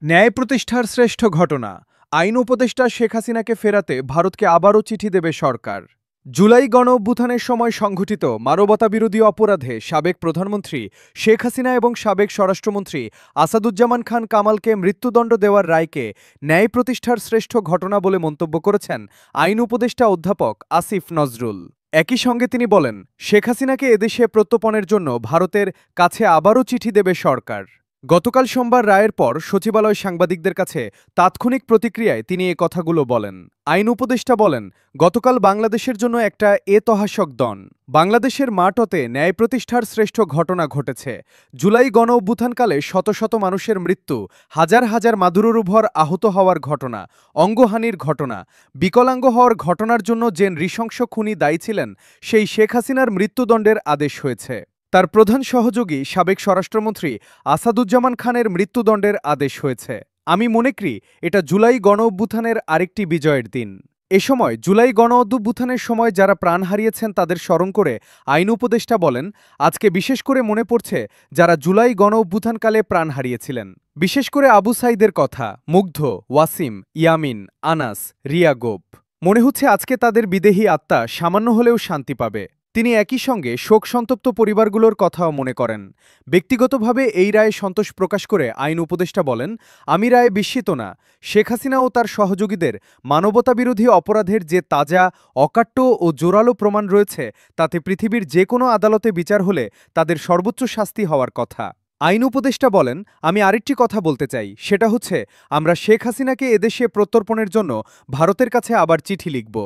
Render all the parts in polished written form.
ন্যায় প্রতিষ্ঠার শ্রেষ্ঠ ঘটনা। আইন উপদেষ্টা শেখ হাসিনাকে ফেরাতে ভারতকে আবারও চিঠি দেবে সরকার। জুলাই গণঅভ্যুত্থানের সময় সংঘটিত মানবতাবিরোধী অপরাধে সাবেক প্রধানমন্ত্রী শেখ হাসিনা এবং সাবেক স্বরাষ্ট্রমন্ত্রী আসাদুজ্জামান খান কামালকে মৃত্যুদণ্ড দেওয়ার রায়কে ন্যায় প্রতিষ্ঠার শ্রেষ্ঠ ঘটনা বলে মন্তব্য করেছেন আইন উপদেষ্টা অধ্যাপক আসিফ নজরুল। একই সঙ্গে তিনি বলেন, শেখ হাসিনাকে এদেশে প্রত্যর্পণের জন্য ভারতের কাছে আবারও চিঠি দেবে সরকার। গতকাল সোমবার রায়ের পর সচিবালয় সাংবাদিকদের কাছে তাৎক্ষণিক প্রতিক্রিয়ায় তিনি এ কথাগুলো বলেন। আইন উপদেষ্টা বলেন, গতকাল বাংলাদেশের জন্য একটা এতহাসক দন। বাংলাদেশের মাঠতে ন্যায় প্রতিষ্ঠার শ্রেষ্ঠ ঘটনা ঘটেছে। জুলাই গণ অভ্যুত্থানকালে শত শত মানুষের মৃত্যু, হাজার হাজার মাদুরুভর আহত হওয়ার ঘটনা, অঙ্গহানির ঘটনা, বিকলাঙ্গ হওয়ার ঘটনার জন্য যে নৃশংস খুনি দায়ী ছিলেন, সেই শেখ হাসিনার মৃত্যুদণ্ডের আদেশ হয়েছে। তার প্রধান সহযোগী সাবেক স্বরাষ্ট্রমন্ত্রী আসাদুজ্জামান খানের মৃত্যুদণ্ডের আদেশ হয়েছে। আমি মনে করি এটা জুলাই গণ অভ্যুত্থানের আরেকটি বিজয়ের দিন। এ সময় জুলাই গণ অভ্যুত্থানের সময় যারা প্রাণ হারিয়েছেন তাদের স্মরণ করে আইন উপদেষ্টা বলেন, আজকে বিশেষ করে মনে পড়ছে যারা জুলাই গণ অভ্যুত্থানকালে প্রাণ হারিয়েছিলেন। বিশেষ করে আবু সাইদের কথা, মুগ্ধ, ওয়াসিম, ইয়ামিন, আনাস, রিয়া গোপ। মনে হচ্ছে আজকে তাদের বিদেহী আত্মা সামান্য হলেও শান্তি পাবে। তিনি একই সঙ্গে শোকসন্তপ্ত পরিবারগুলোর কথাও মনে করেন। ব্যক্তিগতভাবে এই রায়ে সন্তোষ প্রকাশ করে আইন উপদেষ্টা বলেন, আমি রায়ে বিস্মিত না। শেখ হাসিনা ও তার সহযোগীদের মানবতাবিরোধী অপরাধের যে তাজা, অকাট্য ও জোরালো প্রমাণ রয়েছে, তাতে পৃথিবীর যে কোনো আদালতে বিচার হলে তাদের সর্বোচ্চ শাস্তি হওয়ার কথা। আইন উপদেষ্টা বলেন, আমি আরেকটি কথা বলতে চাই, সেটা হচ্ছে আমরা শেখ হাসিনাকে এদেশে প্রত্যর্পণের জন্য ভারতের কাছে আবার চিঠি লিখব।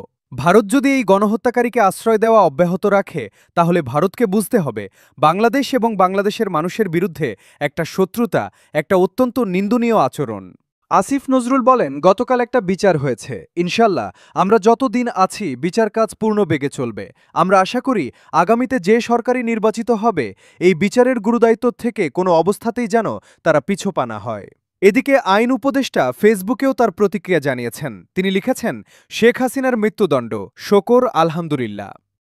ভারত যদি এই গণহত্যাকারীকে আশ্রয় দেওয়া অব্যাহত রাখে, তাহলে ভারতকে বুঝতে হবে বাংলাদেশ এবং বাংলাদেশের মানুষের বিরুদ্ধে একটা শত্রুতা, একটা অত্যন্ত নিন্দনীয় আচরণ। আসিফ নজরুল বলেন, গতকাল একটা বিচার হয়েছে। ইনশাল্লাহ আমরা যতদিন আছি বিচার কাজ পূর্ণ বেগে চলবে। আমরা আশা করি আগামীতে যে সরকারই নির্বাচিত হবে, এই বিচারের গুরুদায়িত্ব থেকে কোনো অবস্থাতেই যেন তারা পিছপা না হয়। এদিকে আইন উপদেষ্টা ফেসবুকেও তার প্রতিক্রিয়া জানিয়েছেন। তিনি লিখেছেন, শেখ হাসিনার মৃত্যুদণ্ড, শোকর আলহামদুলিল্লাহ।